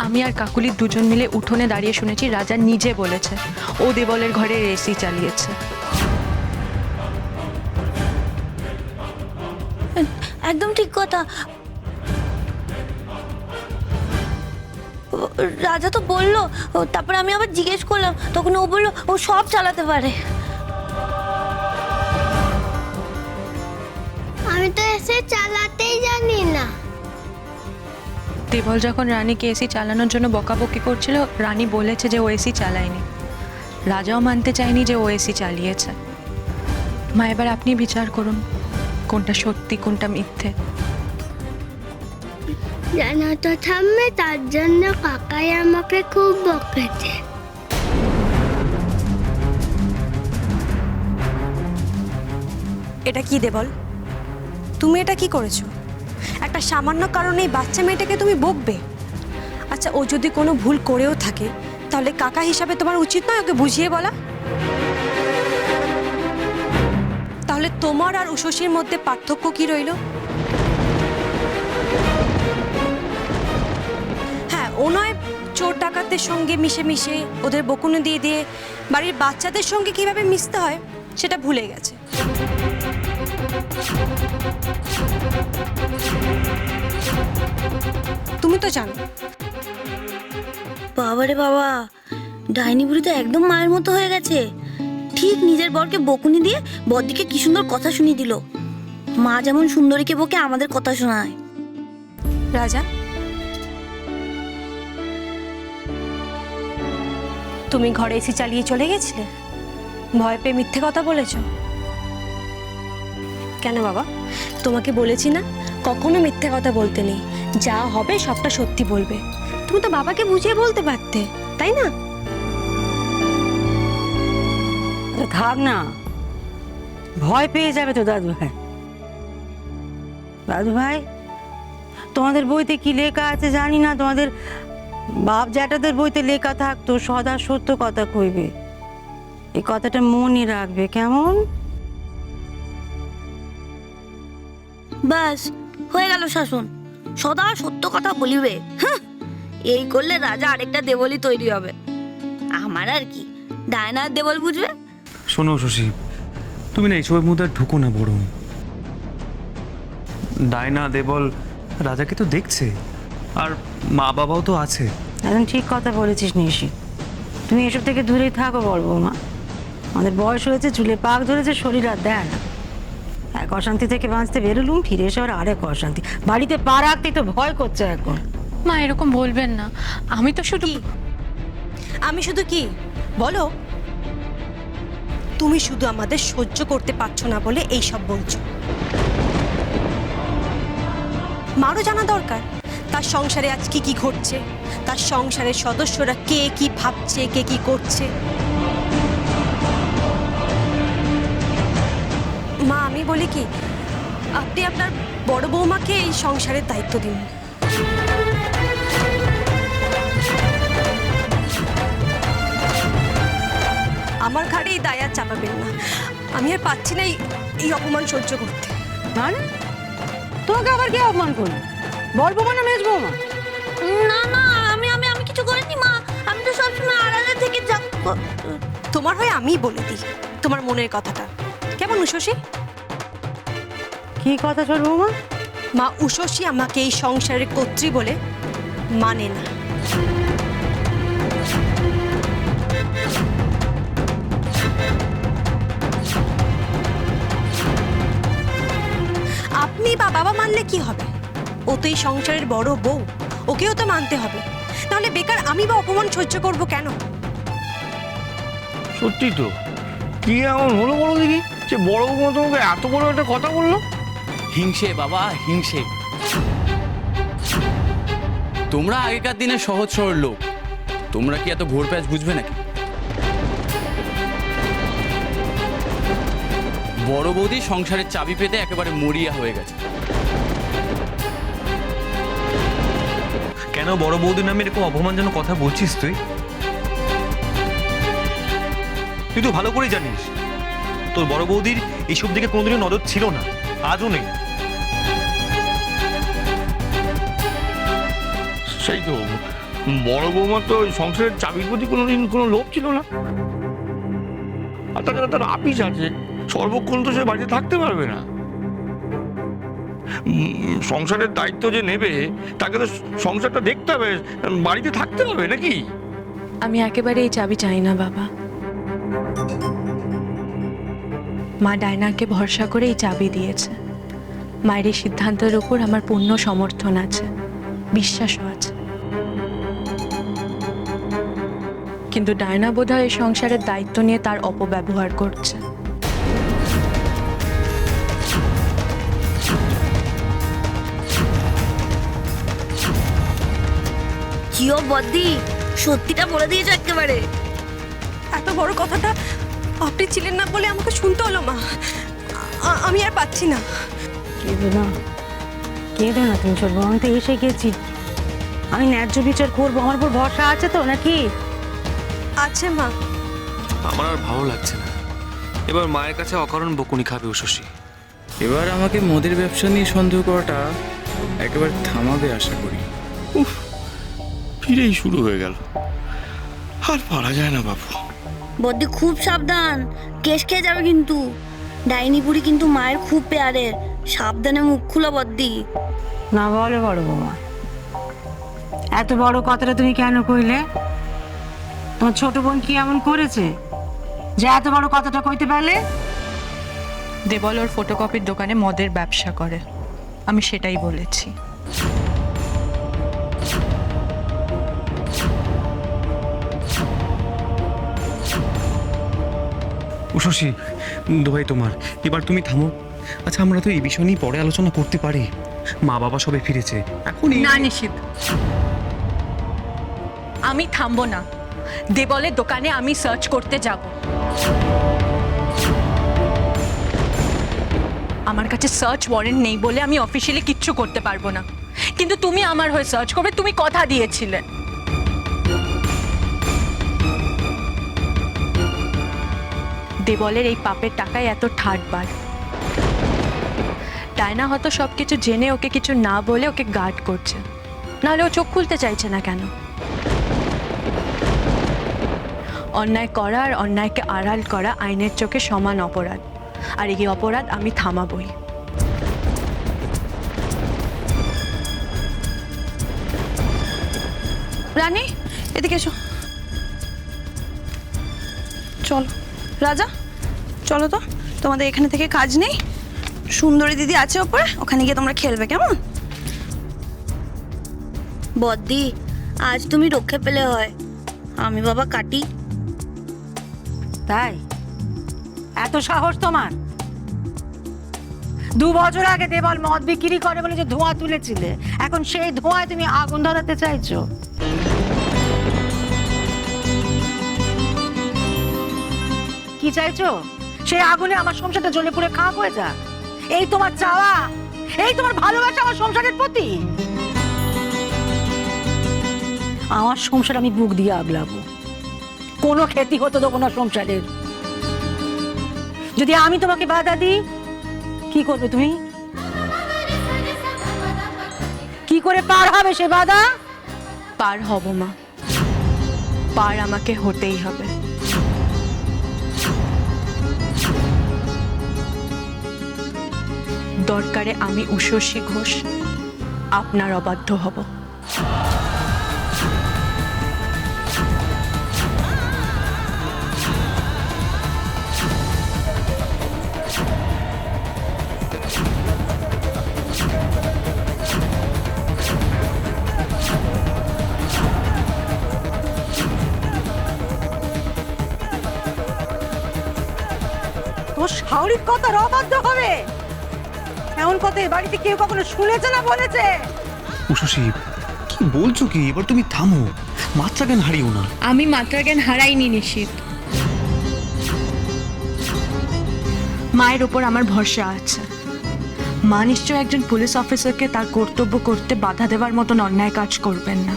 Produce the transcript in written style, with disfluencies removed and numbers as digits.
আমি আর কাকুলি দুজন মিলে উঠোনে দাঁড়িয়ে শুনেছি রাজা নিজে বলেছে ও দেবলের ঘরের এসি চালিয়েছে। একদম ঠিক কথা। রাজা তো বললো, তারপরে আমি আবার জিজ্ঞেস করলাম, তখন ও বললো ও সব চালাতে পারে। আমি তো এসে চালাতেই জানি না। দেবল যখন রানীকে এসি চালানোর জন্য বকাবকি করছিল, রানী বলেছে যে ও এসি চালায়নি। রাজাও মানতে চায়নি যে ও এসি চালিয়েছে। মা, এবার আপনি বিচার করুন কোনটা সত্যি কোনটা মিথ্যে। জানো তো ঠাম্মি, তার জন্য কাকাই আমাকে খুব বকেছে। এটা কি দেবল, তুমি এটা কি করেছো? একটা সামান্য কারণে এই বাচ্চা মেয়েটাকে তুমি বকবে? আচ্ছা, ও যদি কোনো ভুল করেও থাকে তাহলে কাকা হিসাবে তোমার উচিত নয় ওকে বুঝিয়ে বলা? তাহলে তোমার আর উষসীর মধ্যে পার্থক্য কি রইল? হ্যাঁ, ও নয় চোর ডাকাতদের সঙ্গে মিশে মিশে ওদের বকুনি দিয়ে দিয়ে বাড়ির বাচ্চাদের সঙ্গে কিভাবে মিশতে হয় সেটা ভুলে গেছে। তুমি তো জানো। বাবারে বাবা, ডাইনি বুড়ি তো একদম মায়ের মতো হয়ে গেছে। ঠিক নিজের বরকে বকুনি দিয়ে বড়দিকে কি সুন্দর কথা শুনিয়ে দিল। মা যেমন সুন্দরীকে বকে আমাদের কথা শোনায়। রাজা, তুমি ঘরে এসি চালিয়ে চলে গেছিলে? ভয় পেয়ে মিথ্যে কথা বলেছ কেন বাবা? তোমাকে বলেছি না কখনো মিথ্যে কথা বলতে নেই, যা হবে সবটা সত্যি বলবে। তুমি তো বাবাকে বুঝিয়ে বলতে পারতে, তাই না? থাক না, ভয় পেয়ে যাবে তো দাদু ভাই। দাদু ভাই, তোমাদের বইতে কি লেখা আছে জানি না, তোমাদের বাপ জ্যাঠাদের বইতে লেখা থাকতো সদা সত্য কথা কইবে। এই কথাটা মনে রাখবে, কেমন? ব্যাস হয়ে গেল শাসন, সদা সত্য কথা বলিবে। হ্যাঁ, এই করলে রাজা আরেকটা দেবলই তৈরি হবে। আমার আর কি, ডায়না আর দেবল বুঝবে। শোনো শশী, তুমি না এইসবের মধ্যে আর ঢুকো না বরং। ডায়না দেবল রাজাকে তো দেখছে, আর মা বাবাও তো আছে। একদম ঠিক কথা বলেছিস নিশি, তুমি এসব থেকে দূরেই থাকো বড় বৌমা। আমাদের বয়স হয়েছে, চুলে পাক ধরেছে, শরীর আর দেয় না। এক অশান্তি থেকে বাঁচতে বেরোলুম, ফিরে এসে আর আরেক অশান্তি। বাড়িতে পা রাখতেই তো ভয় করছে এখন। মা, এরকম বলবেন না। আমি তো শুধু আমি শুধু কি বলো, তুমি শুধু আমাদের সহ্য করতে পারছো না বলে এই সব বলছো। মারও জানা দরকার তার সংসারে আজ কি কি ঘটছে, তার সংসারের সদস্যরা কে কি ভাবছে, কে কি করছে। মা, আমি বলি কি, আপনি আপনার বড় বৌমাকে এই সংসারের দায়িত্ব দিন। আমার ঘাড়ে এই দায় আর চাপাবেন না। আমি আর পাচ্ছি না এই অপমান সহ্য করতে। মানে তোমাকে আবার কে অপমান করলো? বড় বৌমা না মেজ বৌমা? না না, আমি আমি আমি কিছু করিনি মা। আমি তো সবসময় আড়ালে থেকে যা। তোমার হয়ে আমি বলে দিই তোমার মনের কথাটা, কেমন উষসী? কি কথা চল বৌমা? মা, উষসী আমাকে এই সংসারের কর্ত্রী বলে মানে না। আপনি বা বাবা মানলে কি হবে? ও তো এই সংসারের বড় বউ, ওকেও তো মানতে হবে। তাহলে বেকার আমি বা অপমান সহ্য করব কেন? সত্যি তো, কি এমন হলো বলো দেখি যে বড় বৌমা তোমাকে এত বড় একটা কথা বললো? হিংসে বাবা, হিংসে। তোমরা আগেকার দিনে সহজ সরল লোক, তোমরা কি এত ঘোর প্যাচ বুঝবে নাকি? বড় বৌদি সংসারের চাবি পেতে একেবারে মরিয়া হয়ে গেছে। কেন বড় বৌদির নামে এরকম অপমানজনক কথা বলছিস তুই? তুই তো ভালো করেই জানিস তোর বড় বৌদির এইসব দিকে কোনোদিনও নজর ছিল না, আজও নেই। সেই তো, বড় বৌমা তো ওই সংসারের চাবির প্রতি কোনোদিন কোনো লোভ ছিল না। আর তাছাড়া তার আপিস আছে, সর্বক্ষণ তো সে বাড়িতে থাকতে পারবে না। সংসারের দায়িত্ব যে নেবে তাকে তো সংসারটা দেখতে হবে, বাড়িতে থাকতে হবে নাকি? আমি একেবারে এই চাবি চাই না বাবা। মা ডায়নাকে ভরসা করে এই চাবি দিয়েছে। মায়ের এই সিদ্ধান্তের উপর আমার পূর্ণ সমর্থন আছে, বিশ্বাসও আছে। কিন্তু ডায়না বোধহয় এই সংসারের দায়িত্ব নিয়ে তার অপব্যবহার করছে। কিও বদ্দি, সত্যিটা বলে দিয়েছো একেবারে। এত বড় কথাটা আপনি ছিলেন না বলে আমাকে শুনতে হলো মা। আমি আর পাচ্ছি না। কেঁদো না, কেঁদো না তুমি ছোট বউ, আমি তো এসে গেছি। আমি ন্যায্য বিচার করবো, আমার উপর ভরসা আছে তো নাকি? আছে মা। আমার আর ভালো লাগছে না। এবার মায়ের কাছে অকারণ বকুনি খাবে উশসী। এবার আমাকে মদের ব্যবসা নিয়ে সন্দেহ করাটা একেবারে থামাবে আশা করি। উফ, ফিরেই শুরু হয়ে গেল, আর পারা যায় না বাবু। বদ্দি খুব সাবধান, কেস খেয়ে যাবে কিন্তু। ডাইনি বুড়ি কিন্তু মায়ের খুব পেয়ারের, সাবধানে মুখ খুলো বদ্দি। না বলো বড় বৌমা, এত বড় কথাটা তুমি কেন কইলে? তোমার ছোট বোন কি এমন করেছে যে এত বড় কথাটা কইতে পারলে? দেবল ওর ফটোকপির দোকানে মদের ব্যবসা করে, আমি সেটাই বলেছি। উশসী, দোহাই তোমার, এবার তুমি থামো। আচ্ছা, আমরা তো এই বিষয় নিয়ে পরে আলোচনা করতে পারি। মা বাবা সবে ফিরেছে এখন। না নিশিত, আমি থামবো না। দেবলের দোকানে আমি সার্চ করতে যাব। আমার কাছে সার্চ ওয়ারেন্ট নেই বলে আমি অফিসিয়ালি কিচ্ছু করতে পারবো না, কিন্তু তুমি আমার হয়ে সার্চ করবে, তুমি কথা দিয়েছিলে। দেবলের এই পাপের টাকায় এত ঠাটবার। ডায়না হয়তো সবকিছু জেনে ওকে কিছু না বলে ওকে গার্ড করছে, নাহলে ও চোখ খুলতে চাইছে না কেন? অন্যায় করা আর অন্যায়কে আড়াল করা আইনের চোখে সমান অপরাধ, আর এই অপরাধ আমি থামাবই। রানী, এদিকে এসো। চলো রাজা, চলো তো, তোমাদের এখানে থেকে কাজ নেই। সুন্দরী দিদি আছে ওপরে, ওখানে গিয়ে তোমরা খেলবে, কেমন? বদ্দি, আজ তুমি রক্ষে পেলে হয়, আমি বাবা কাটি। তাই এত সাহস তোমার? 2 বছর আগে দেবল মদ বিক্রি করে বলে যে ধোঁয়া তুলেছিলে, এখন সেই ধোঁয়ায় তুমি আগুন ধরাতে চাইছো? কি চাইছো? সেই আগুনে আমার সংসারটা জ্বলে পুড়ে খারাপ হয়ে যাক, এই তোমার চাওয়া? এই তোমার ভালোবাসা আমার সংসারের প্রতি? আমার সংসার আমি বুক দিয়ে আগলাবো, কোনো ক্ষতি হতে দেবো না সংসারের। যদি আমি তোমাকে বাধা দিই, কি করবে তুমি? কি করে পার হবে সে বাধা? পার হব মা, পার আমাকে হতেই হবে। দরকারে আমি উষসী ঘোষ আপনার অবাধ্য হব। তোর শাওরির কথা অবাধ্য হবে? এমন কথা এ বাড়িতে কেউ কখনো শুনেছে না বলেছে? উশসী, কি বলছো কি? এবার তুমি থামো, মাত্রা জ্ঞান হারিও না। আমি মাত্রা জ্ঞান হারাইনি নিশিত। মায়ের উপর আমার ভরসা আছে। মা নিশ্চয় একজন পুলিশ অফিসারকে তার কর্তব্য করতে বাধা দেওয়ার মতন অন্যায় কাজ করবেন না।